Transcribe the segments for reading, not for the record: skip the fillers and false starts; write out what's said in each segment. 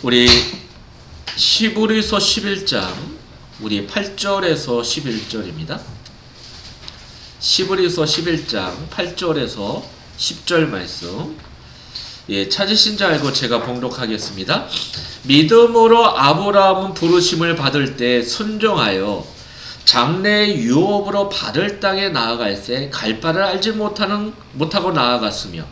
우리 히브리서 11장 우리 8절에서 11절입니다. 히브리서 11장 8절에서 10절 말씀 찾으신 줄 알고 제가 봉독하겠습니다. 믿음으로 아브라함은 부르심을 받을 때 순종하여 장래의 유업으로 받을 땅에 나아갈새 갈 바를 알지 못하고 나아갔으며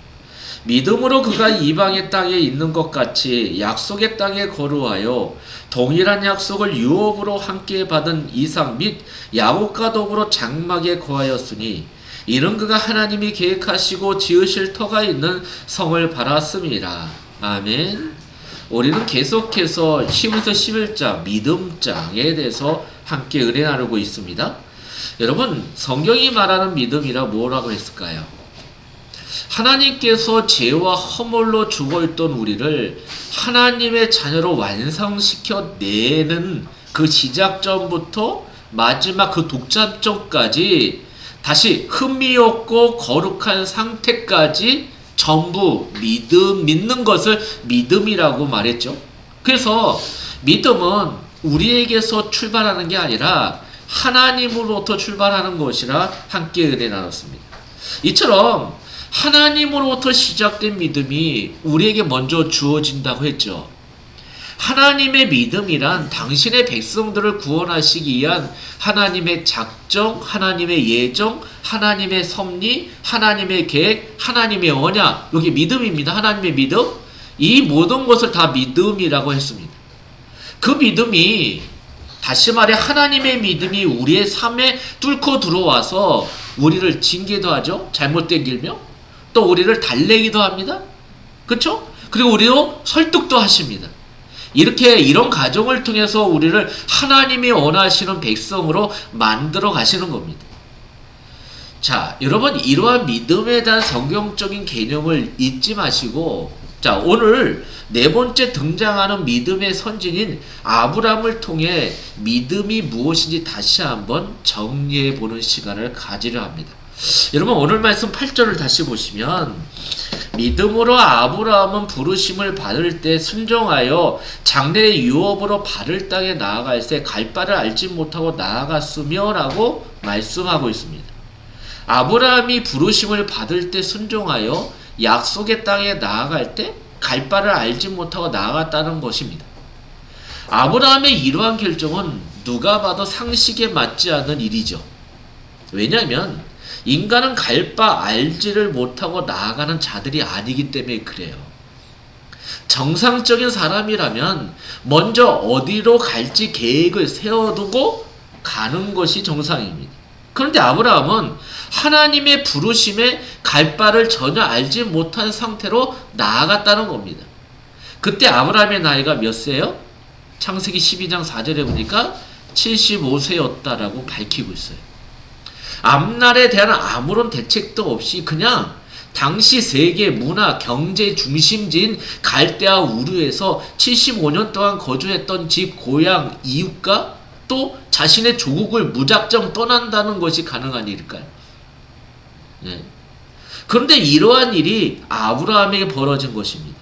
믿음으로 그가 이방의 땅에 있는 것 같이 약속의 땅에 거루하여 동일한 약속을 유업으로 함께 받은 이삭 및 야곱과 더불어 장막에 거하였으니 이는 그가 하나님이 계획하시고 지으실 터가 있는 성을 바랐음이라. 아멘. 우리는 계속해서 히브리서 11장 믿음장에 대해서 함께 은혜 나누고 있습니다. 여러분, 성경이 말하는 믿음이라 뭐라고 했을까요? 하나님께서 죄와 허물로 죽어있던 우리를 하나님의 자녀로 완성시켜 내는 그 시작점부터 마지막 그 독점점까지 다시 흠이 없고 거룩한 상태까지 전부 믿는 것을 믿음이라고 말했죠. 그래서 믿음은 우리에게서 출발하는 게 아니라 하나님으로부터 출발하는 것이라 함께 은혜 나눴습니다. 이처럼 하나님으로부터 시작된 믿음이 우리에게 먼저 주어진다고 했죠. 하나님의 믿음이란 당신의 백성들을 구원하시기 위한 하나님의 작정, 하나님의 예정, 하나님의 섭리, 하나님의 계획, 하나님의 언약, 여기 믿음입니다. 하나님의 믿음. 이 모든 것을 다 믿음이라고 했습니다. 그 믿음이 다시 말해 하나님의 믿음이 우리의 삶에 뚫고 들어와서 우리를 징계도 하죠. 잘못된 길며 또 우리를 달래기도 합니다. 그렇죠? 그리고 우리도 설득도 하십니다. 이런 과정을 통해서 우리를 하나님이 원하시는 백성으로 만들어 가시는 겁니다. 자, 여러분, 이러한 믿음에 대한 성경적인 개념을 잊지 마시고, 자, 오늘 네 번째 등장하는 믿음의 선진인 아브라함을 통해 믿음이 무엇인지 다시 한번 정리해 보는 시간을 가지려 합니다. 여러분, 오늘 말씀 8절을 다시 보시면 믿음으로 아브라함은 부르심을 받을 때 순종하여 장래의 유업으로 받을 땅에 나아갈새 갈 바를 알지 못하고 나아갔으며 라고 말씀하고 있습니다. 아브라함이 부르심을 받을 때 순종하여 약속의 땅에 나아갈 때 갈 바를 알지 못하고 나아갔다는 것입니다. 아브라함의 이러한 결정은 누가 봐도 상식에 맞지 않는 일이죠. 왜냐하면 인간은 갈 바 알지를 못하고 나아가는 자들이 아니기 때문에 그래요. 정상적인 사람이라면 먼저 어디로 갈지 계획을 세워두고 가는 것이 정상입니다. 그런데 아브라함은 하나님의 부르심에 갈 바를 전혀 알지 못한 상태로 나아갔다는 겁니다. 그때 아브라함의 나이가 몇 세예요? 창세기 12장 4절에 보니까 75세였다라고 밝히고 있어요. 앞날에 대한 아무런 대책도 없이 그냥 당시 세계 문화, 경제 중심지인 갈대아 우르에서 75년 동안 거주했던 집, 고향, 이웃과 또 자신의 조국을 무작정 떠난다는 것이 가능한 일일까요? 네. 그런데 이러한 일이 아브라함에게 벌어진 것입니다.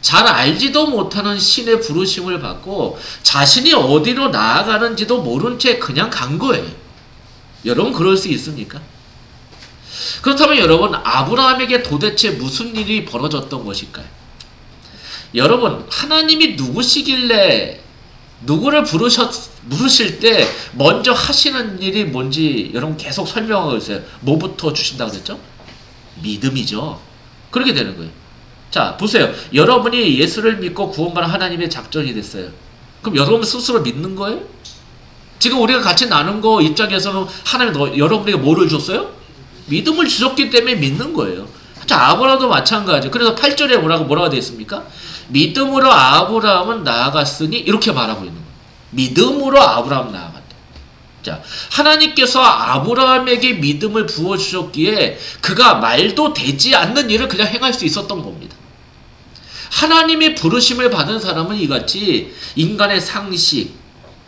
잘 알지도 못하는 신의 부르심을 받고 자신이 어디로 나아가는지도 모른 채 그냥 간 거예요. 여러분, 그럴 수 있습니까? 그렇다면 여러분, 아브라함에게 도대체 무슨 일이 벌어졌던 것일까요? 여러분, 하나님이 누구시길래 누구를 부르실 때 먼저 하시는 일이 뭔지 여러분 계속 설명하고 있어요. 뭐부터 주신다고 그랬죠? 믿음이죠. 그렇게 되는 거예요. 자, 보세요. 여러분이 예수를 믿고 구원받은 하나님의 작전이 됐어요. 그럼 여러분 스스로 믿는 거예요? 지금 우리가 같이 나눈 거 입장에서는 하나님 여러분에게 뭐를 줬어요? 믿음을 주셨기 때문에 믿는 거예요. 자, 아브라함도 마찬가지. 그래서 8절에 뭐라고 되어 있습니까? 믿음으로 아브라함은 나아갔으니 이렇게 말하고 있는 거예요. 믿음으로 아브라함 나아갔다. 자, 하나님께서 아브라함에게 믿음을 부어주셨기에 그가 말도 되지 않는 일을 그냥 행할 수 있었던 겁니다. 하나님의 부르심을 받은 사람은 이같이 인간의 상식,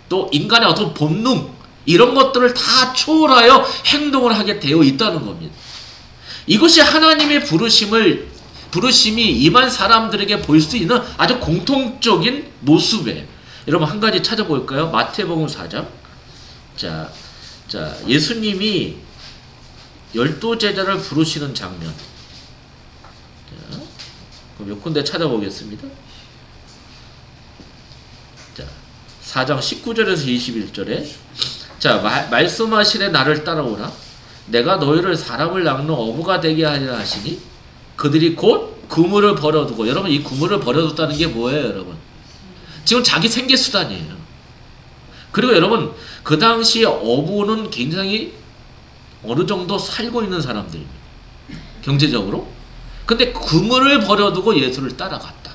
또 인간의 어떤 본능, 이런 것들을 다 초월하여 행동을 하게 되어 있다는 겁니다. 이것이 하나님의 부르심을 부르심이 임한 사람들에게 보일 수 있는 아주 공통적인 모습이에요. 여러분 한 가지 찾아볼까요? 마태복음 4장. 자, 예수님이 12제자를 부르시는 장면. 자, 몇 군데 찾아보겠습니다. 자, 4장 19절에서 21절에 자, 말씀하시되 나를 따라오라. 내가 너희를 사람을 낚는 어부가 되게 하리라 하시니 그들이 곧 그물을 버려두고, 여러분 이 그물을 버려뒀다는 게 뭐예요, 여러분? 지금 자기 생계수단이에요. 그리고 여러분 그 당시에 어부는 굉장히 어느 정도 살고 있는 사람들입니다. 경제적으로. 근데 그물을 버려두고 예수를 따라갔다.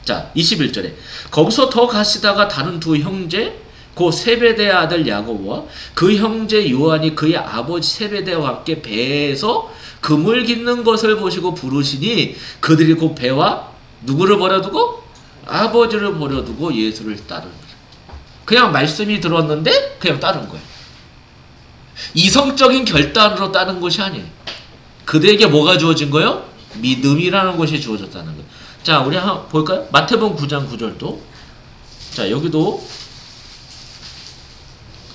자, 21절에 거기서 더 가시다가 다른 두 형제 곧 세베대의 아들 야고보와 그 형제 요한이 그의 아버지 세베대와 함께 배에서 그물 깃는 것을 보시고 부르시니 그들이 곧 배와 누구를 버려두고? 아버지를 버려두고 예수를 따릅니다. 그냥 말씀이 들었는데 그냥 따른 거예요. 이성적인 결단으로 따른 것이 아니에요. 그들에게 뭐가 주어진 거예요? 믿음이라는 것이 주어졌다는 거예요. 자, 우리 한번 볼까요? 마태복음 9장 9절도. 자, 여기도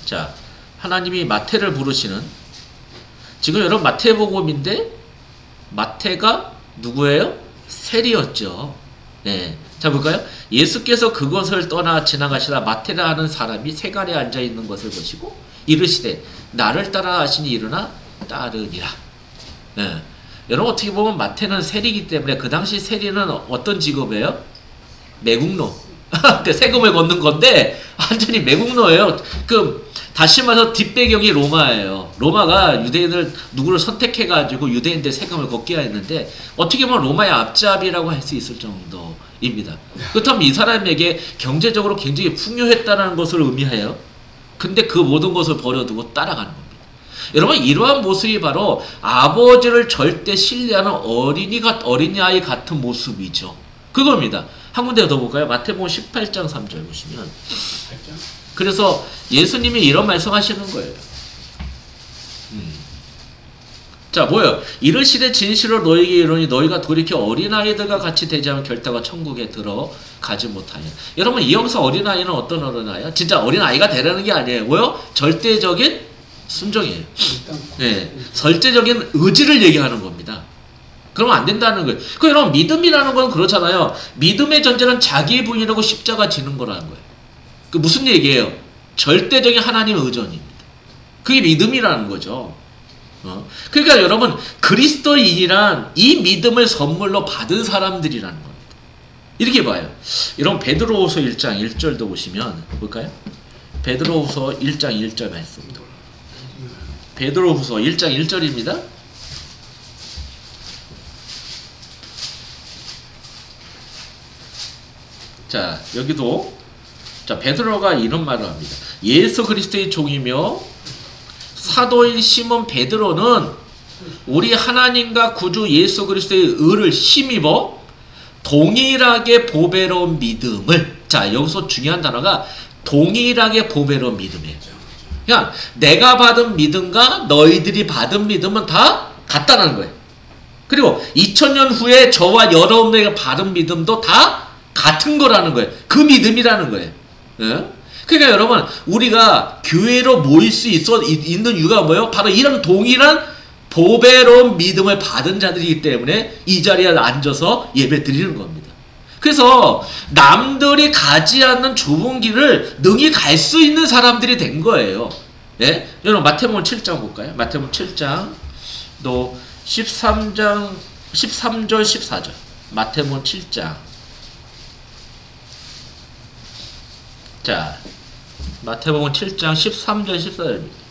자, 하나님이 마태를 부르시는, 지금 여러분 마태복음인데 마태가 누구예요? 세리였죠. 네. 자, 볼까요? 예수께서 그것을 떠나 지나가시다 마태라 하는 사람이 세간에 앉아 있는 것을 보시고 이르시되 나를 따라 하시니 일어나 따르니라. 네. 여러분 어떻게 보면 마태는 세리이기 때문에 그 당시 세리는 어떤 직업이에요? 매국노. 세금을 걷는 건데 완전히 매국노예요. 다시 말해서 뒷배경이 로마예요. 로마가 유대인을 누구를 선택해가지고 유대인들 세금을 걷게 했는데 어떻게 보면 로마의 앞잡이라고 할 수 있을 정도입니다. 그렇다면 이 사람에게 경제적으로 굉장히 풍요했다는 것을 의미해요. 근데 그 모든 것을 버려두고 따라가는 겁니다. 여러분 이러한 모습이 바로 아버지를 절대 신뢰하는 어린아이 같은 모습이죠. 그겁니다. 한 군데 더 볼까요? 마태복음 18장 3절 보시면 그래서 예수님이 이런 말씀하시는 거예요. 자, 뭐예요? 이르시되 진실로 너희에게 이르노니 너희가 돌이켜 어린아이들과 같이 되지 않으면 결단과 천국에 들어가지 못하냐. 여러분 이 여기서 어린아이는 어떤 어린아이야? 진짜 어린아이가 되라는 게 아니에요. 뭐요? 절대적인 순종이에요. 네, 절대적인 의지를 얘기하는 겁니다. 그러면 안 된다는 거예요. 여러분 믿음이라는 건 그렇잖아요. 믿음의 전제는 자기 부인하고 십자가 지는 거라는 거예요. 그 무슨 얘기예요? 절대적인 하나님의 의존입니다. 그게 믿음이라는 거죠. 그러니까 여러분 그리스도인이란 이 믿음을 선물로 받은 사람들이라는 겁니다. 이렇게 봐요. 여러분 베드로후서 1장 1절도 보시면 볼까요? 베드로후서 1장 1절 말씀입니다. 베드로후서 1장 1절입니다. 자, 여기도 자, 베드로가 이런 말을 합니다. 예수 그리스도의 종이며 사도인 시몬 베드로는 우리 하나님과 구주 예수 그리스도의 의를 힘입어 동일하게 보배로운 믿음을, 자, 여기서 중요한 단어가 동일하게 보배로운 믿음이에요. 그러니까 내가 받은 믿음과 너희들이 받은 믿음은 다 같다는 거예요. 그리고 2000년 후에 저와 여러분에게 받은 믿음도 다 같은 거라는 거예요. 그 믿음이라는 거예요. 예? 그러니까 여러분 우리가 교회로 모일 수 있는 이유가 뭐예요? 바로 이런 동일한 보배로운 믿음을 받은 자들이기 때문에 이 자리에 앉아서 예배 드리는 겁니다. 그래서 남들이 가지 않는 좁은 길을 능히 갈 수 있는 사람들이 된 거예요. 예? 여러분 마태복음 7장 볼까요? 마태복음 7장 또 13절 14절 마태복음 7장. 자, 마태복음 7장 13절 14절입니다.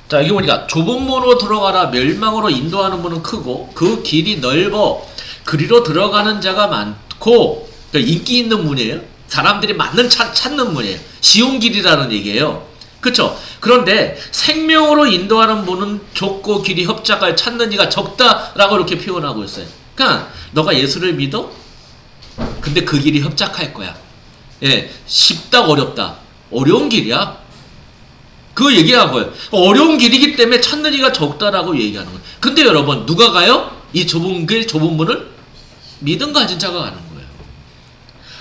자, 여기 보니까 좁은 문으로 들어가라 멸망으로 인도하는 문은 크고 그 길이 넓어 그리로 들어가는 자가 많고, 그러니까 인기 있는 문이에요. 사람들이 찾는 문이에요. 쉬운 길이라는 얘기예요. 그렇죠? 그런데 생명으로 인도하는 문은 좁고 길이 협착할 찾는 이가 적다라고 이렇게 표현하고 있어요. 그러니까 너가 예수를 믿어? 근데 그 길이 협착할 거야. 예, 쉽다 어렵다. 어려운 길이야. 그거 얘기하고요. 어려운 길이기 때문에 찾는 이가 적다라고 얘기하는 거예요. 근데 여러분 누가 가요? 이 좁은 길, 좁은 문을 믿음 가진 자가 가는 거예요.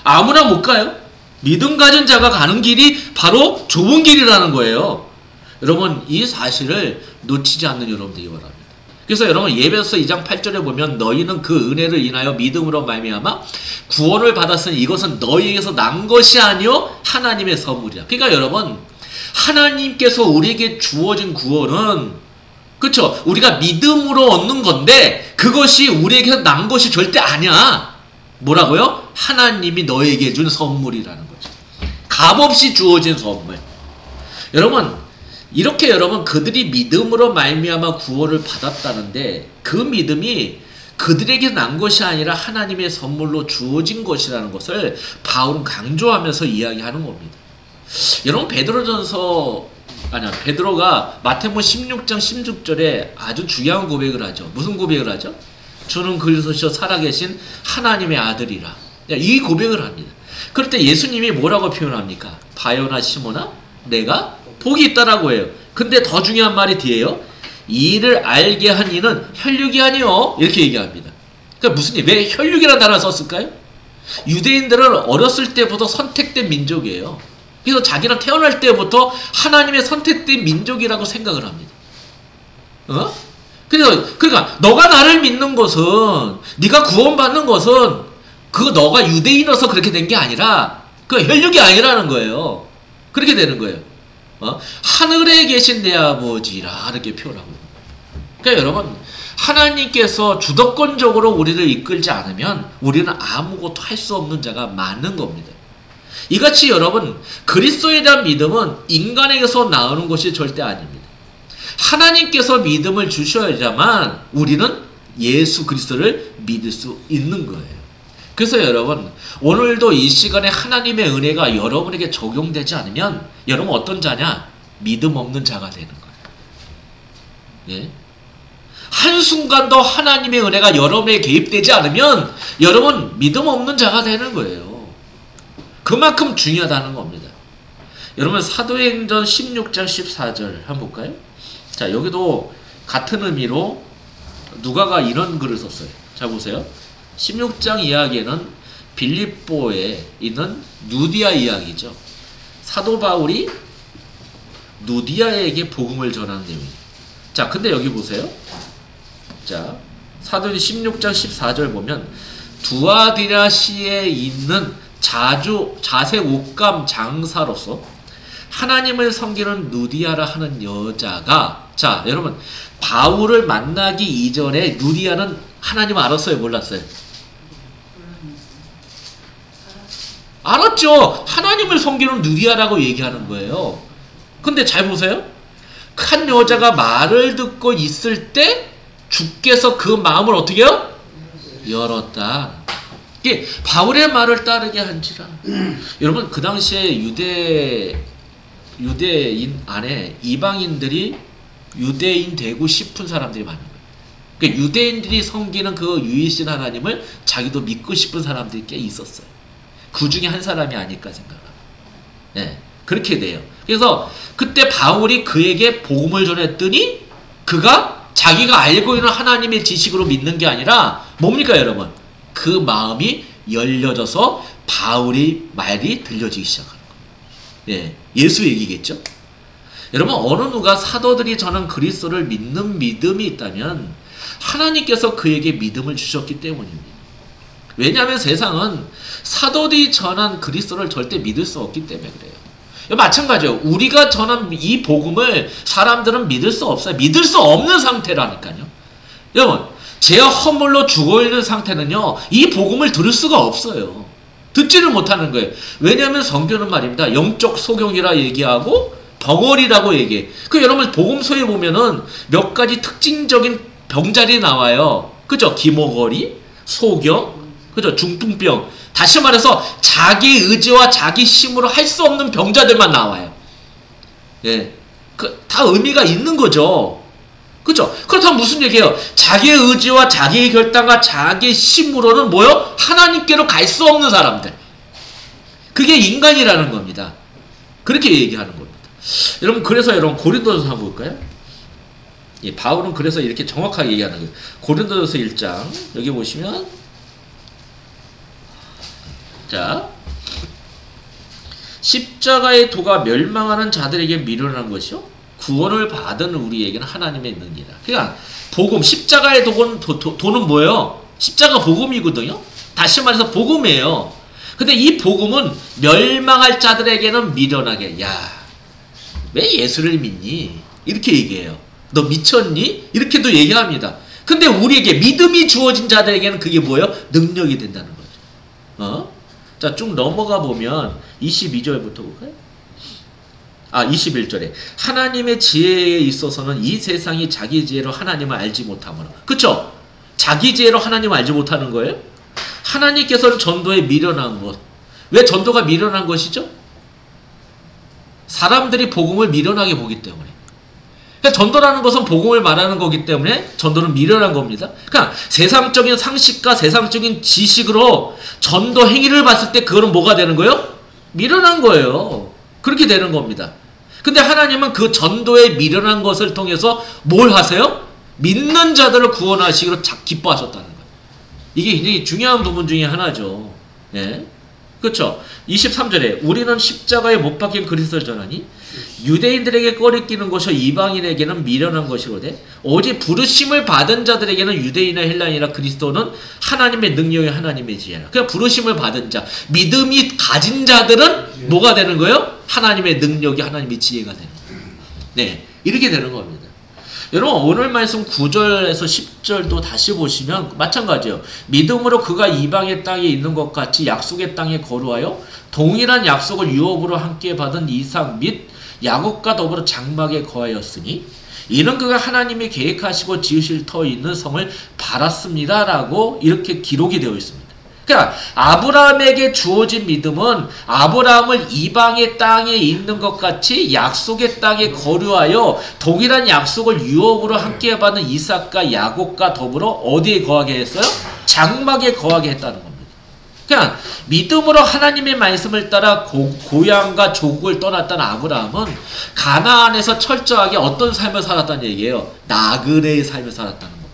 아무나 못 가요. 믿음 가진 자가 가는 길이 바로 좁은 길이라는 거예요. 여러분, 이 사실을 놓치지 않는 여러분 되기 바랍니다. 그래서 여러분, 예배서 2장 8절에 보면 너희는 그 은혜를 인하여 믿음으로 말미암아 구원을 받았으니 이것은 너희에게서 난 것이 아니요 하나님의 선물이야. 그러니까 여러분, 하나님께서 우리에게 주어진 구원은, 그렇죠, 우리가 믿음으로 얻는 건데 그것이 우리에게서 난 것이 절대 아니야. 뭐라고요? 하나님이 너에게 준 선물이라는 거죠. 값없이 주어진 선물. 여러분, 이렇게 여러분, 그들이 믿음으로 말미암아 구원을 받았다는데 그 믿음이 그들에게 난 것이 아니라 하나님의 선물로 주어진 것이라는 것을 바울은 강조하면서 이야기하는 겁니다. 여러분, 베드로가 마태복음 16장 16절에 아주 중요한 고백을 하죠. 무슨 고백을 하죠? 주는 그리스도시요 살아계신 하나님의 아들이라. 이 고백을 합니다. 그럴 때 예수님이 뭐라고 표현합니까? 바요나 시모나 내가 복이 있다라고 해요. 근데 더 중요한 말이 뒤에요. 이를 알게 한 이는 혈육이 아니요, 이렇게 얘기합니다. 그러니까 무슨 일? 왜 혈육이라는 단어를 썼을까요? 유대인들은 어렸을 때부터 선택된 민족이에요. 그래서 자기는 태어날 때부터 하나님의 선택된 민족이라고 생각을 합니다. 그러니까 너가 나를 믿는 것은, 네가 구원받는 것은 그거 너가 유대인으로서 그렇게 된 게 아니라 그 혈육이 아니라는 거예요. 그렇게 되는 거예요. 하늘에 계신 내 아버지라 이렇게 표현하고. 그러니까 여러분, 하나님께서 주도권적으로 우리를 이끌지 않으면 우리는 아무것도 할 수 없는 자가 많은 겁니다. 이같이 여러분, 그리스도에 대한 믿음은 인간에게서 나오는 것이 절대 아닙니다. 하나님께서 믿음을 주셔야지만 우리는 예수 그리스도를 믿을 수 있는 거예요. 그래서 여러분, 오늘도 이 시간에 하나님의 은혜가 여러분에게 적용되지 않으면 여러분 어떤 자냐? 믿음 없는 자가 되는 거예요. 예? 한순간도 하나님의 은혜가 여러분에게 개입되지 않으면 여러분 믿음 없는 자가 되는 거예요. 그만큼 중요하다는 겁니다. 여러분, 사도행전 16장 14절 한번 볼까요? 자, 여기도 같은 의미로 누가가 이런 글을 썼어요. 자, 보세요. 16장 이야기에는 빌립보에 있는 누디아 이야기죠. 사도 바울이 누디아에게 복음을 전하는 내용이에요. 자, 근데 여기 보세요. 자, 사도행전 16장 14절 보면 두아디라시에 있는 자색 옷감 장사로서 하나님을 섬기는 누디아라 하는 여자가, 자, 여러분, 바울을 만나기 이전에 누디아는 하나님 알았어요? 몰랐어요? 알았죠. 하나님을 섬기는 누디아라고 얘기하는 거예요. 근데 잘 보세요. 한 여자가 말을 듣고 있을 때 주께서 그 마음을 어떻게 해요? 열었다. 이게 바울의 말을 따르게 한지라. 여러분, 그 당시에 유대인 안에 이방인들이 유대인 되고 싶은 사람들이 많은 거예요. 그러니까 유대인들이 섬기는 그 유일신 하나님을 자기도 믿고 싶은 사람들이 꽤 있었어요. 그 중에 한 사람이 아닐까 생각합니다. 네, 그렇게 돼요. 그래서 그때 바울이 그에게 복음을 전했더니 그가 자기가 알고 있는 하나님의 지식으로 믿는 게 아니라 뭡니까 여러분? 그 마음이 열려져서 바울의 말이 들려지기 시작하는 거예요. 예, 예수 얘기겠죠? 여러분, 어느 누가 사도들이 전한 그리스도를 믿는 믿음이 있다면 하나님께서 그에게 믿음을 주셨기 때문입니다. 왜냐하면 세상은 사도들이 전한 그리스도를 절대 믿을 수 없기 때문에 그래요. 마찬가지예요. 우리가 전한 이 복음을 사람들은 믿을 수 없어요. 믿을 수 없는 상태라니까요. 여러분, 제 허물로 죽어있는 상태는요, 이 복음을 들을 수가 없어요. 듣지를 못하는 거예요. 왜냐하면 성경은 말입니다, 영적 소경이라 얘기하고 벙어리라고 얘기해. 그 여러분, 복음서에 보면은 몇 가지 특징적인 병자리 나와요. 그죠? 기모거리, 소경, 그죠? 중풍병. 다시 말해서 자기 의지와 자기 힘으로 할 수 없는 병자들만 나와요. 예, 다 의미가 있는 거죠. 그죠? 그렇다면 무슨 얘기예요? 자기의 의지와 자기의 결단과 자기의 힘으로는 뭐요? 하나님께로 갈 수 없는 사람들. 그게 인간이라는 겁니다. 그렇게 얘기하는 겁니다. 여러분, 그래서 여러분 고린도전서 한번 볼까요? 예, 바울은 그래서 이렇게 정확하게 얘기하는 거예요. 고린도전서 1장 여기 보시면 자 십자가의 도가 멸망하는 자들에게 미련한 것이요 구원을 받은 우리에게는 하나님의 능력이다. 그러니까 복음 십자가의 도는 뭐예요? 십자가 복음이거든요. 다시 말해서 복음이에요. 근데 이 복음은 멸망할 자들에게는 미련하게 야 왜 예수를 믿니? 이렇게 얘기해요. 너 미쳤니? 이렇게도 얘기합니다. 근데 우리에게 믿음이 주어진 자들에게는 그게 뭐예요? 능력이 된다는 거죠. 자, 쭉 넘어가 보면 22절부터 볼까요? 21절에 하나님의 지혜에 있어서는 이 세상이 자기 지혜로 하나님을 알지 못하므로. 그쵸? 자기 지혜로 하나님을 알지 못하는 거예요? 하나님께서는 전도에 미련한 것. 왜 전도가 미련한 것이죠? 사람들이 복음을 미련하게 보기 때문에. 그러니까 전도라는 것은 복음을 말하는 거기 때문에 전도는 미련한 겁니다. 그러니까 세상적인 상식과 세상적인 지식으로 전도 행위를 봤을 때 그거는 뭐가 되는 거예요? 미련한 거예요. 그렇게 되는 겁니다. 근데 하나님은 그 전도에 미련한 것을 통해서 뭘 하세요? 믿는 자들을 구원하시기로 기뻐하셨다는 거예요. 이게 굉장히 중요한 부분 중에 하나죠. 예. 그렇죠? 23절에 우리는 십자가에 못 박힌 그리스도를 전하니 유대인들에게 꺼리끼는 것이 이방인에게는 미련한 것이로되 오직 부르심을 받은 자들에게는 유대인이나 헬라인이나 그리스도는 하나님의 능력이 하나님의 지혜라. 그냥 부르심을 받은 자, 믿음이 가진 자들은 뭐가 되는 거예요? 하나님의 능력이 하나님의 지혜가 되는 거예요. 네, 이렇게 되는 겁니다. 여러분 오늘 말씀 9절에서 10절도 다시 보시면 마찬가지예요. 믿음으로 그가 이방의 땅에 있는 것 같이 약속의 땅에 거루하여 동일한 약속을 유업으로 함께 받은 이삭 및 야곱과 더불어 장막에 거하였으니 이는 그가 하나님이 계획하시고 지으실 터 있는 성을 바랐습니다 라고 이렇게 기록이 되어 있습니다. 그러니까 아브라함에게 주어진 믿음은 아브라함을 이방의 땅에 있는 것 같이 약속의 땅에 거류하여 동일한 약속을 유업으로 함께 받은 이삭과 야곱과 더불어 어디에 거하게 했어요? 장막에 거하게 했다는 겁니다. 그냥 믿음으로 하나님의 말씀을 따라 고향과 조국을 떠났던 아브라함은 가나안에서 철저하게 어떤 삶을 살았다는 얘기예요? 나그네의 삶을 살았다는 겁니다.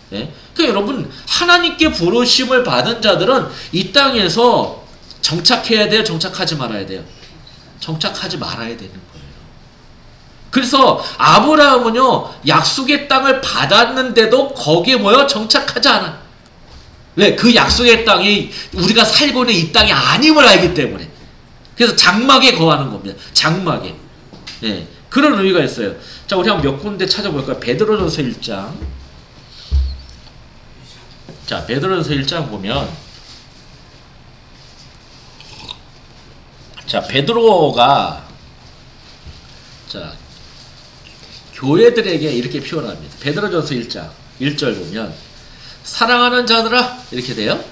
네? 그러니까 여러분 하나님께 부르심을 받은 자들은 이 땅에서 정착해야 돼요? 정착하지 말아야 돼요? 정착하지 말아야 되는 거예요. 그래서 아브라함은요 약속의 땅을 받았는데도 거기에 뭐요? 정착하지 않아. 왜? 그 약속의 땅이 우리가 살고 있는 이 땅이 아님을 알기 때문에. 그래서 장막에 거하는 겁니다. 장막에. 네, 그런 의미가 있어요. 자, 우리 한번 몇 군데 찾아볼까요? 베드로전서 1장. 자, 베드로전서 1장 보면 자, 베드로가 자, 교회들에게 이렇게 표현합니다. 베드로전서 1장 1절 보면 사랑하는 자들아 이렇게 돼요.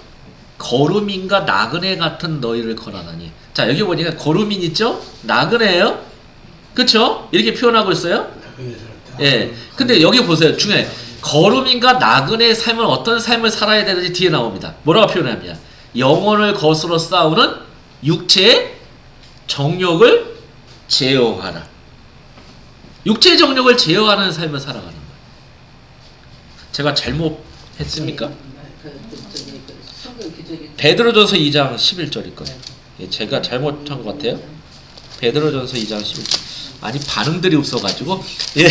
거루민과 나그네 같은 너희를 권하나니. 자, 여기 보니까 거루민 있죠? 나그네예요. 그쵸? 이렇게 표현하고 있어요. 예. 근데 여기 보세요. 중요해. 거루민과 나그네의 삶은 어떤 삶을 살아야 되는지 뒤에 나옵니다. 뭐라고 표현하냐? 영혼을 거스러 싸우는 육체의 정욕을 제어하라. 육체의 정욕을 제어하는 삶을 살아가는 거예요. 제가 잘못했습니까? 베드로전서 2장 11절일 거예요. 예, 제가 잘못한 것 같아요. 베드로전서 2장 11절. 아니 반응들이 없어가지고. 예.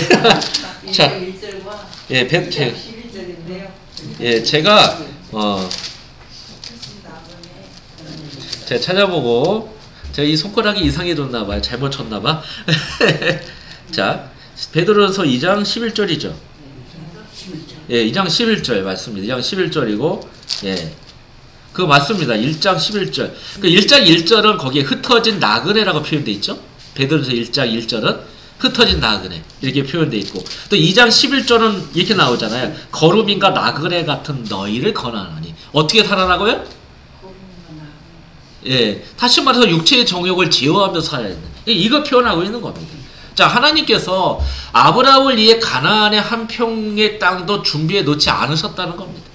자, 예, 예, 제가 제가 찾아보고 제가 이 손가락이 이상해졌나봐요. 잘못 쳤나봐. 자, 베드로전서 2장 11절이죠. 예, 2장 11절 맞습니다. 2장 11절이고, 예. 그거 맞습니다. 1장 11절. 그 1장 1절은 거기에 흩어진 나그네라고 표현되어 있죠. 베드로전서 1장 1절은 흩어진 나그네 이렇게 표현되어 있고, 또 2장 11절은 이렇게 나오잖아요. 거루민과 나그네 같은 너희를 권하노니. 어떻게 살아나고요? 예, 다시 말해서 육체의 정욕을 제어하며 살아야 된다. 이거 표현하고 있는 겁니다. 자, 하나님께서 아브라함을 위해 가나안의 한 평의 땅도 준비해 놓지 않으셨다는 겁니다.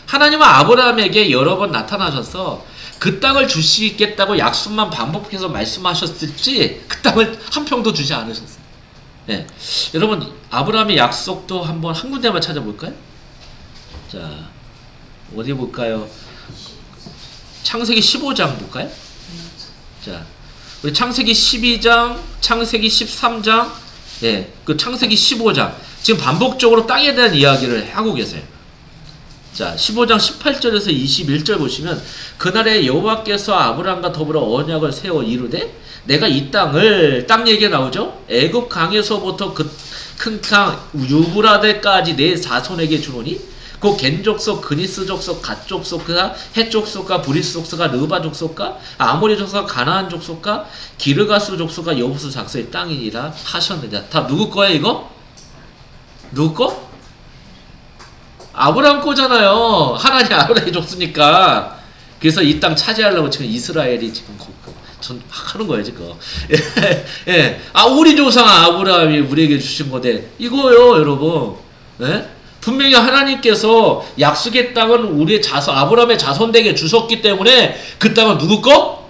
하나님은 아브라함에게 여러 번 나타나셔서 그 땅을 주시겠다고 약속만 반복해서 말씀하셨을지 그 땅을 한 평도 주지 않으셨어요. 예. 여러분 아브라함의 약속도 한번 한 군데만 찾아볼까요? 자, 어디 볼까요? 창세기 15장 볼까요? 자, 우리 창세기 12장, 창세기 13장, 예, 그 창세기 15장 지금 반복적으로 땅에 대한 이야기를 하고 계세요. 자, 15장 18절에서 21절 보시면 그날에 여호와께서 아브라함과 더불어 언약을 세워 이르되 내가 이 땅을, 땅 얘기가 나오죠? 애굽 강에서부터 그 큰 강 유브라데까지 내 자손에게 주노니 그 겐 족속, 그니스 족속, 갓 족속과 헷 족속과 브리스 족속과 르바 족속과 아모리 족속과 가나안 족속과 기르가스 족속과 여부스 작서의 땅이니라 하셨느냐. 다 누구 거야 이거? 누구 거? 아브라함 거잖아요. 하나님 아브라함이 줬으니까. 그래서 이 땅 차지하려고 지금 이스라엘이 지금 전 하는 거예요 지금. 예, 예. 아, 우리 조상 아브라함이 우리에게 주신 건데 이거요 여러분. 예? 분명히 하나님께서 약속의 땅은 우리의 자손, 아브라함의 자손에게 주셨기 때문에 그 땅은 누구 거?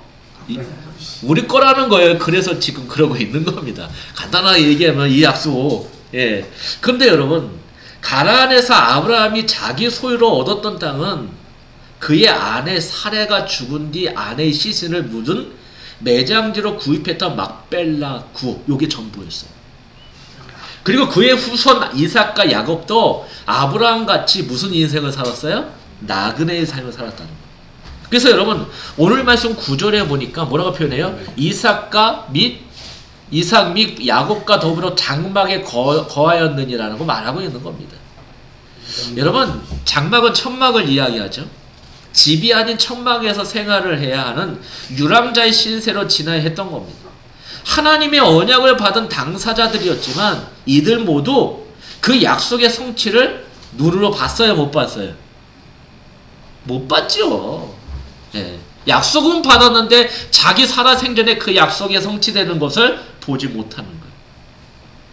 우리 거라는 거예요. 그래서 지금 그러고 있는 겁니다. 간단하게 얘기하면 이 약속. 예. 근데 여러분 가나안에서 아브라함이 자기 소유로 얻었던 땅은 그의 아내 사레가 죽은 뒤 아내의 시신을 묻은 매장지로 구입했던 막벨라 구, 요게 전부였어요. 그리고 그의 후손 이삭과 야곱도 아브라함같이 무슨 인생을 살았어요? 나그네의 삶을 살았다는 거예요. 그래서 여러분 오늘 말씀 9절에 보니까 뭐라고 표현해요? 이삭 및 야곱과 더불어 장막에 거하였느니라는 거 말하고 있는 겁니다. 여러분 장막은 천막을 이야기하죠. 집이 아닌 천막에서 생활을 해야 하는 유랑자의 신세로 지나야 했던 겁니다. 하나님의 언약을 받은 당사자들이었지만 이들 모두 그 약속의 성취를 눈으로 봤어요? 못 봤어요? 못 봤죠. 예. 약속은 받았는데 자기 살아생전에 그 약속이 성취되는 것을 보지 못하는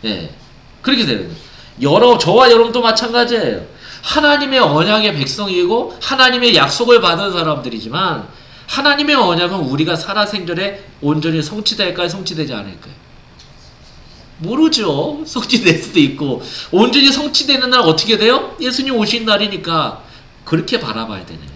거예요. 예. 그렇게 되는 거예요. 저와 여러분도 마찬가지예요. 하나님의 언약의 백성이고 하나님의 약속을 받은 사람들이지만 하나님의 언약은 우리가 살아생전에 온전히 성취될까요? 성취되지 않을까요? 모르죠. 성취될 수도 있고 온전히 성취되는 날 어떻게 돼요? 예수님 오신 날이니까 그렇게 바라봐야 되네요.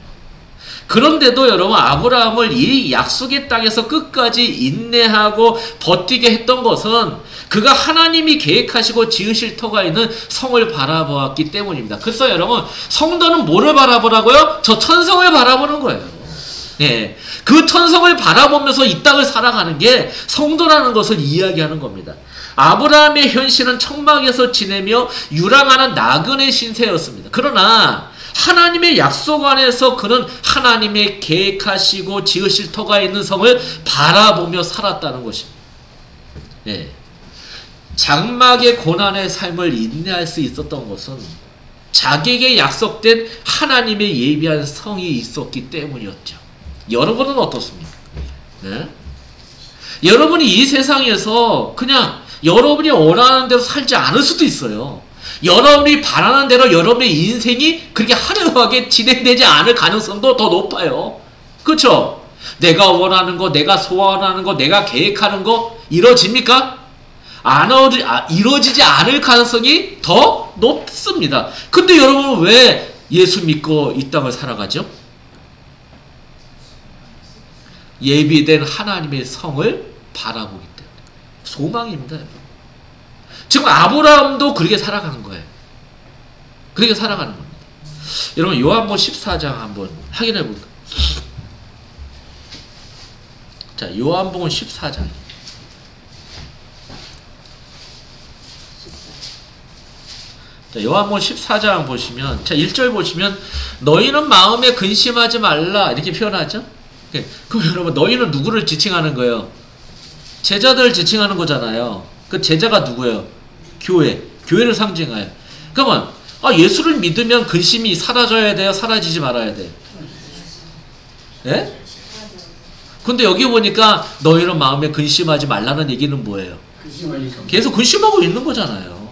그런데도 여러분 아브라함을 이 약속의 땅에서 끝까지 인내하고 버티게 했던 것은 그가 하나님이 계획하시고 지으실 터가 있는 성을 바라보았기 때문입니다. 그래서 여러분 성도는 뭐를 바라보라고요? 저 천성을 바라보는 거예요. 네, 그 천성을 바라보면서 이 땅을 살아가는 게 성도라는 것을 이야기하는 겁니다. 아브라함의 현실은 천막에서 지내며 유랑하는 나그네 신세였습니다. 그러나 하나님의 약속 안에서 그는 하나님의 계획하시고 지으실 터가 있는 성을 바라보며 살았다는 것입니다. 네. 장막의 고난의 삶을 인내할 수 있었던 것은 자기에게 약속된 하나님의 예비한 성이 있었기 때문이었죠. 여러분은 어떻습니까? 네? 여러분이 이 세상에서 그냥 여러분이 원하는 대로 살지 않을 수도 있어요. 여러분이 바라는 대로 여러분의 인생이 그렇게 화려하게 진행되지 않을 가능성도 더 높아요. 그렇죠? 내가 원하는 거, 내가 소원하는 거, 내가 계획하는 거 이루어집니까? 이루어지지 않을 가능성이 더 높습니다. 근데 여러분 왜 예수 믿고 이 땅을 살아가죠? 예비된 하나님의 성을 바라보기 때문에. 소망입니다. 여러분. 지금 아브라함도 그렇게 살아가는 거예요. 그렇게 살아가는 겁니다. 여러분 요한복음 14장 한번 확인해 볼까요? 자, 요한복음 14장. 자, 요한복음 14장 보시면, 자, 1절 보시면, 너희는 마음에 근심하지 말라. 이렇게 표현하죠? 그럼 여러분, 너희는 누구를 지칭하는 거예요? 제자들을 지칭하는 거잖아요. 그 제자가 누구예요? 교회. 교회를 상징해요. 그러면, 예수를 믿으면 근심이 사라져야 돼요? 사라지지 말아야 돼요? 예? 근데 여기 보니까 너희는 마음에 근심하지 말라는 얘기는 뭐예요? 계속 근심하고 있는 거잖아요.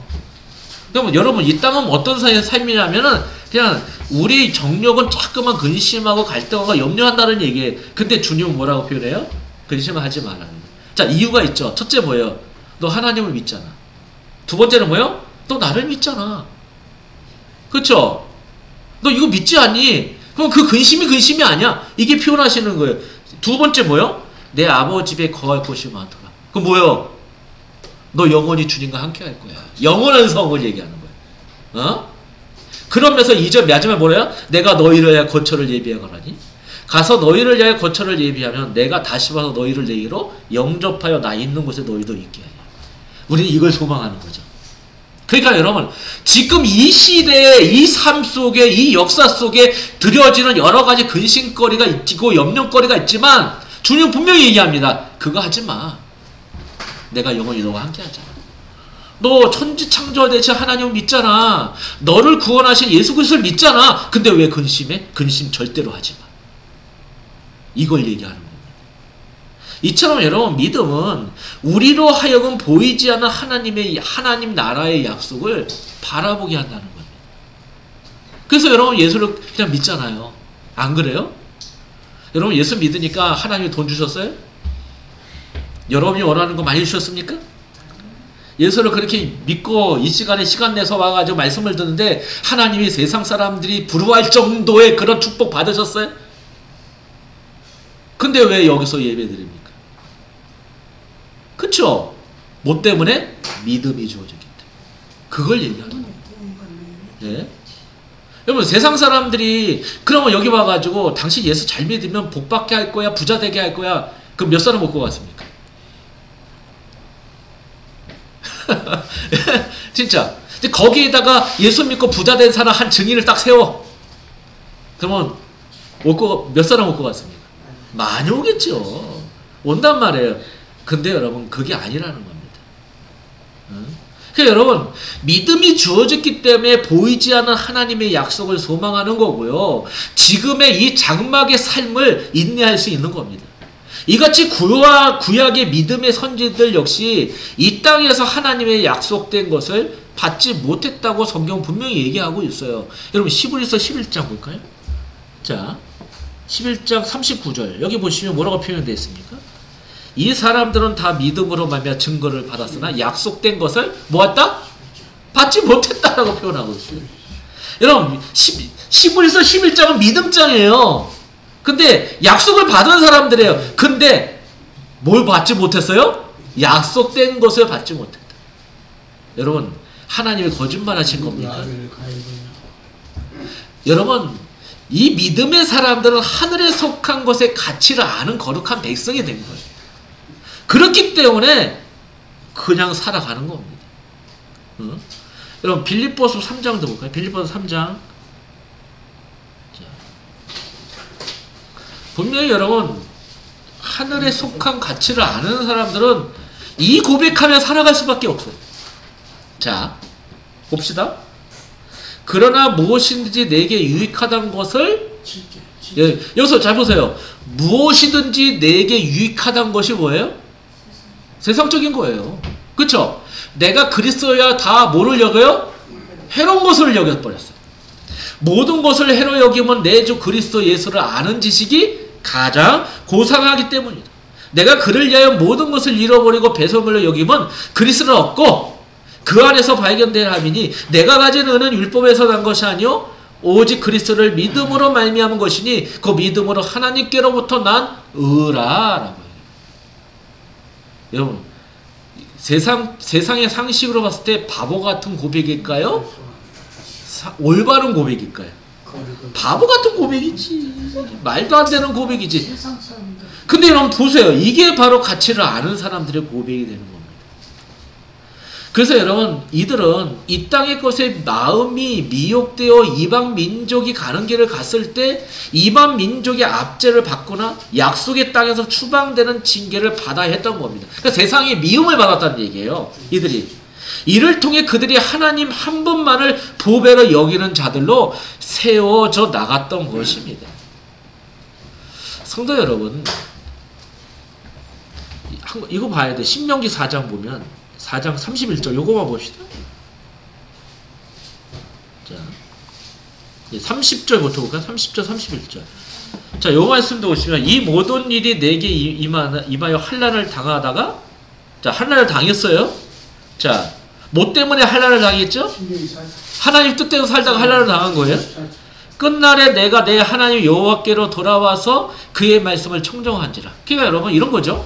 그러면 여러분 이 땅은 어떤 삶이냐면은 그냥 우리 정력은 자꾸만 근심하고 갈등하고 염려한다는 얘기예요. 근데 주님은 뭐라고 표현해요? 근심하지 말라는 거예요. 자, 이유가 있죠. 첫째 뭐예요? 너 하나님을 믿잖아. 두 번째는 뭐예요? 너 나를 믿잖아. 그쵸? 너 이거 믿지 않니? 그럼 그 근심이 아니야. 이게 표현하시는 거예요. 두 번째 뭐예요? 내 아버지 집에 거할 곳이 많더라. 그럼 뭐예요? 너 영원히 주님과 함께 할 거야. 영원한 성을 얘기하는 거야. 어? 그러면서 2절 마지막에 뭐래요? 내가 너희를 위하여 거처를 예비하거라니. 가서 너희를 위하여 거처를 예비하면 내가 다시 와서 너희를 내게로 영접하여 나 있는 곳에 너희도 있게 하여. 우리는 이걸 소망하는 거죠. 그러니까 여러분, 지금 이 시대에, 이 삶 속에, 이 역사 속에 드려지는 여러 가지 근심거리가 있고 염려거리가 있지만 주님 분명히 얘기합니다. 그거 하지 마. 내가 영원히 너와 함께 하잖아. 너 천지창조대체 하나님 믿잖아. 너를 구원하신 예수 그리스도를 믿잖아. 근데 왜 근심해? 근심 절대로 하지 마. 이걸 얘기하는 겁니다. 이처럼 여러분, 믿음은 우리로 하여금 보이지 않는 하나님 나라의 약속을 바라보게 한다는 겁니다. 그래서 여러분 예수를 그냥 믿잖아요. 안 그래요? 여러분 예수 믿으니까 하나님이 돈 주셨어요? 여러분이 원하는 거 많이 주셨습니까? 예수를 그렇게 믿고 이 시간에 시간 내서 와가지고 말씀을 듣는데 하나님이 세상 사람들이 부러워할 정도의 그런 축복 받으셨어요? 근데 왜 여기서 예배 드립니까? 그쵸? 뭐 때문에? 믿음이 주어졌기 때문에. 그걸 얘기하는 거예요. 네? 여러분 세상 사람들이 그러면 여기 와가지고 당신 예수 잘 믿으면 복받게 할 거야, 부자 되게 할 거야. 그럼 몇 사람 먹고 갔습니까? 진짜. 근데 거기에다가 예수 믿고 부자 된 사람 한 증인을 딱 세워. 그러면 몇 사람 먹고 갔습니까? 많이 오겠죠. 온단 말이에요. 근데 여러분 그게 아니라는 겁니다. 그러니까 여러분 믿음이 주어졌기 때문에 보이지 않는 하나님의 약속을 소망하는 거고요. 지금의 이 장막의 삶을 인내할 수 있는 겁니다. 이같이 구약의 믿음의 선지들 역시 이 땅에서 하나님의 약속된 것을 받지 못했다고 성경 분명히 얘기하고 있어요. 여러분 히브리서 11장 볼까요? 자, 11장 39절 여기 보시면 뭐라고 표현되어 있습니까? 이 사람들은 다 믿음으로 말미암아 증거를 받았으나 약속된 것을 뭐했다? 받지 못했다라고 표현하고 있어요. 여러분 히브리서 11장은 믿음장이에요. 근데 약속을 받은 사람들이에요. 근데 뭘 받지 못했어요? 약속된 것을 받지 못했다. 여러분 하나님이 거짓말하신 겁니까? 여러분 이 믿음의 사람들은 하늘에 속한 것의 가치를 아는 거룩한 백성이 된 거예요. 그렇기 때문에 그냥 살아가는 겁니다. 여러분 빌립보서 3장도 볼까요? 빌립보서 3장. 분명히 여러분 하늘에 속한 가치를 아는 사람들은 이 고백하며 살아갈 수밖에 없어요. 자 봅시다. 그러나 무엇이든지 내게 유익하다는 것을 여기서 잘 보세요. 무엇이든지 내게 유익하다는 것이 뭐예요? 세상적인 거예요. 그쵸? 내가 그리스도야 다 뭐를 여겨요? 해로운 것을 여겨버렸어요. 모든 것을 해로 여기면 내 주 그리스도 예수를 아는 지식이 가장 고상하기 때문이다. 내가 그를 위하여 모든 것을 잃어버리고 배설물로 여기면 그리스도를 얻고 그 안에서 발견될 함이니 내가 가진 은은 율법에서 난 것이 아니요 오직 그리스도를 믿음으로 말미암은 것이니 그 믿음으로 하나님께로부터 난 의라라고 해요. 여러분 세상의 상식으로 봤을 때 바보 같은 고백일까요? 올바른 고백일까요? 바보 같은 고백이지. 말도 안 되는 고백이지. 근데 여러분 보세요. 이게 바로 가치를 아는 사람들의 고백이 되는 겁니다. 그래서 여러분 이들은 이 땅의 것에 마음이 미혹되어 이방 민족이 가는 길을 갔을 때 이방 민족의 압제를 받거나 약속의 땅에서 추방되는 징계를 받아야 했던 겁니다. 그러니까 세상에 미움을 받았다는 얘기예요. 이들이. 이를 통해 그들이 하나님 한 분만을 보배로 여기는 자들로 세워져 나갔던 것입니다. 성도 여러분 이거 봐야 돼. 신명기 4장 보면 4장 31절 요거만 봅시다. 자 30절부터 볼까요? 30절 31절 자 요 말씀도 보시면 이 모든 일이 내게 임하여 환난을 당하다가 자 환난을 당했어요. 자 뭐 때문에 환난을 당했죠? 하나님 뜻대로 살다가 환난을 당한 거예요. 끝날에 내가 내 하나님 여호와께로 돌아와서 그의 말씀을 청정한지라. 그러니까 여러분 이런 거죠.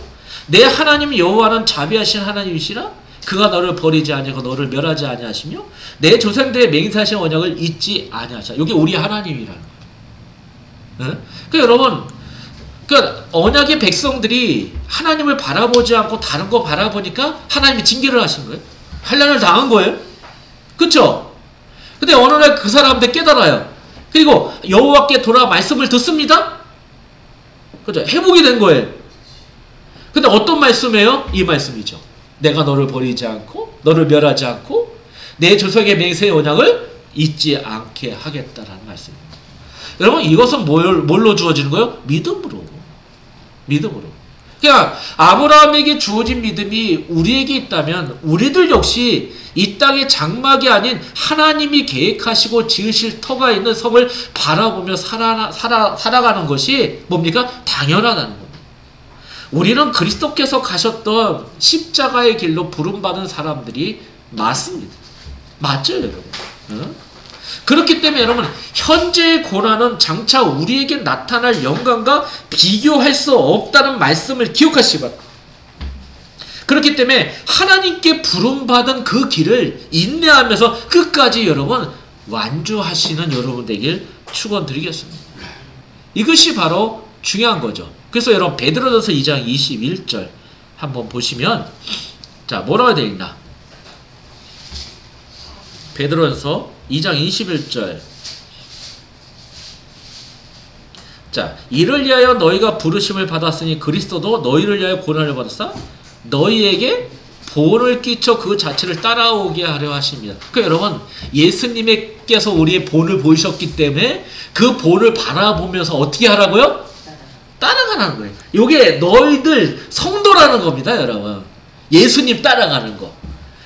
내 하나님 여호와는 자비하신 하나님이시라. 그가 너를 버리지 아니하고 너를 멸하지 아니하시며 내 조상들의 맹세하신 언약을 잊지 아니하시라. 이게 우리 하나님이라는 거예요. 네? 그러니까 여러분, 그러니까 언약의 백성들이 하나님을 바라보지 않고 다른 거 바라보니까 하나님이 징계를 하신 거예요. 환난을 당한 거예요. 그렇죠? 근데 어느 날 그 사람들 깨달아요. 그리고 여호와께 돌아 말씀을 듣습니다. 그죠? 회복이 된 거예요. 근데 어떤 말씀이에요? 이 말씀이죠. 내가 너를 버리지 않고 너를 멸하지 않고 내 조상의 맹세의 언약을 잊지 않게 하겠다라는 말씀입니다. 여러분 이것은 뭘로 주어지는 거예요? 믿음으로. 믿음으로. 그러니까 아브라함에게 주어진 믿음이 우리에게 있다면 우리들 역시 이 땅의 장막이 아닌 하나님이 계획하시고 지으실 터가 있는 성을 바라보며 살아가는 것이 뭡니까? 당연하다는 겁니다. 우리는 그리스도께서 가셨던 십자가의 길로 부름받은 사람들이 맞습니다. 맞죠, 여러분? 응? 그렇기 때문에 여러분 현재의 고난은 장차 우리에게 나타날 영광과 비교할 수 없다는 말씀을 기억하시기 바랍니다. 그렇기 때문에 하나님께 부름받은 그 길을 인내하면서 끝까지 여러분 완주하시는 여러분 되길 축원드리겠습니다. 이것이 바로 중요한 거죠. 그래서 여러분 베드로전서 2장 21절 한번 보시면 자 뭐라고 되어 있나? 베드로전서 2장 21절 자 이를 위하여 너희가 부르심을 받았으니 그리스도도 너희를 위하여 고난을 받았사 너희에게 본을 끼쳐 그 자체를 따라오게 하려 하십니다. 그러니까 여러분 예수님께서 우리의 본을 보이셨기 때문에 그 본을 바라보면서 어떻게 하라고요? 따라가는 거예요. 이게 너희들 성도라는 겁니다, 여러분. 예수님 따라가는 거.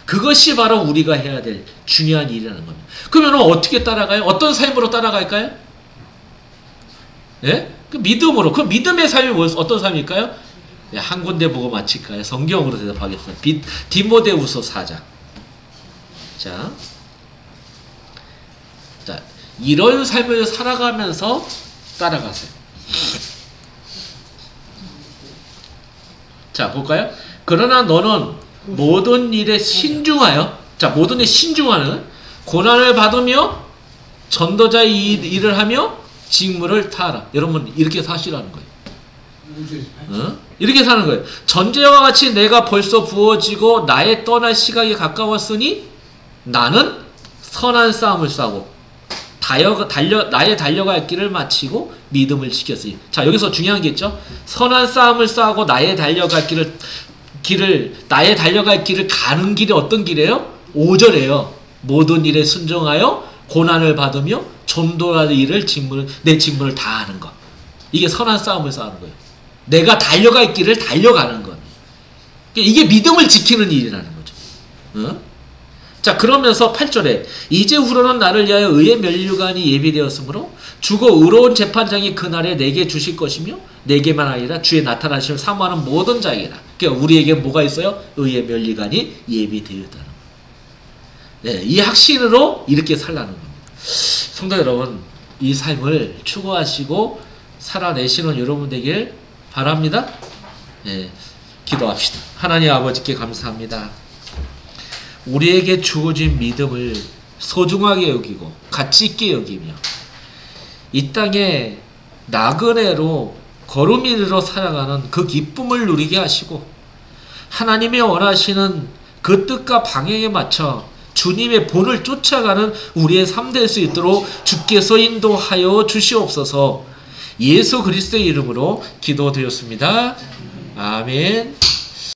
그것이 바로 우리가 해야 될 중요한 일이라는 겁니다. 그러면 어떻게 따라가요? 어떤 삶으로 따라갈까요? 예? 그 믿음으로. 그 믿음의 삶이 어떤 삶일까요? 예, 한 군데 보고 마칠까요? 성경으로 대답하겠습니다. 디모데후서 4장. 자, 이런 삶을 살아가면서 따라가세요. 자, 볼까요? 그러나 너는 모든 일에 신중하여, 자, 모든 일에 신중하는 고난을 받으며 전도자의 일을 하며 직무를 타라. 여러분, 이렇게 사시라는 거예요. 이렇게 사는 거예요. 전제와 같이 내가 벌써 부어지고 나의 떠날 시각이 가까웠으니 나는 선한 싸움을 싸고 나의 달려갈 길을 마치고 믿음을 지켰으니. 자, 여기서 중요한 게 있죠. 선한 싸움을 싸고 나의 달려갈 길을 가는 길이 어떤 길이에요? 5절이에요. 모든 일에 순종하여 고난을 받으며 전도하는 일을 내 직무를 다하는 것. 이게 선한 싸움을 싸우는 거예요. 내가 달려갈 길을 달려가는 것. 이게 믿음을 지키는 일이라는 거죠. 어? 자, 그러면서 8절에 이제 후로는 나를 위하여 의의 면류관이 예비되었으므로 주고 의로운 재판장이 그날에 내게 주실 것이며 내게만 아니라 주의 나타나심을 사모하는 모든 자에게라. 그러니까 우리에게 뭐가 있어요? 의의 면류관이 예비되었다는 거예요. 네, 이 확신으로 이렇게 살라는 겁니다. 성도 여러분, 이 삶을 추구하시고 살아내시는 여러분 되길 바랍니다. 네, 기도합시다. 하나님 아버지께 감사합니다. 우리에게 주어진 믿음을 소중하게 여기고 가치 있게 여기며 이 땅에 나그네로 걸음이로 살아가는 그 기쁨을 누리게 하시고 하나님이 원하시는 그 뜻과 방향에 맞춰 주님의 본을 쫓아가는 우리의 삶 될 수 있도록 주께서 인도하여 주시옵소서. 예수 그리스도의 이름으로 기도드렸습니다. 아멘.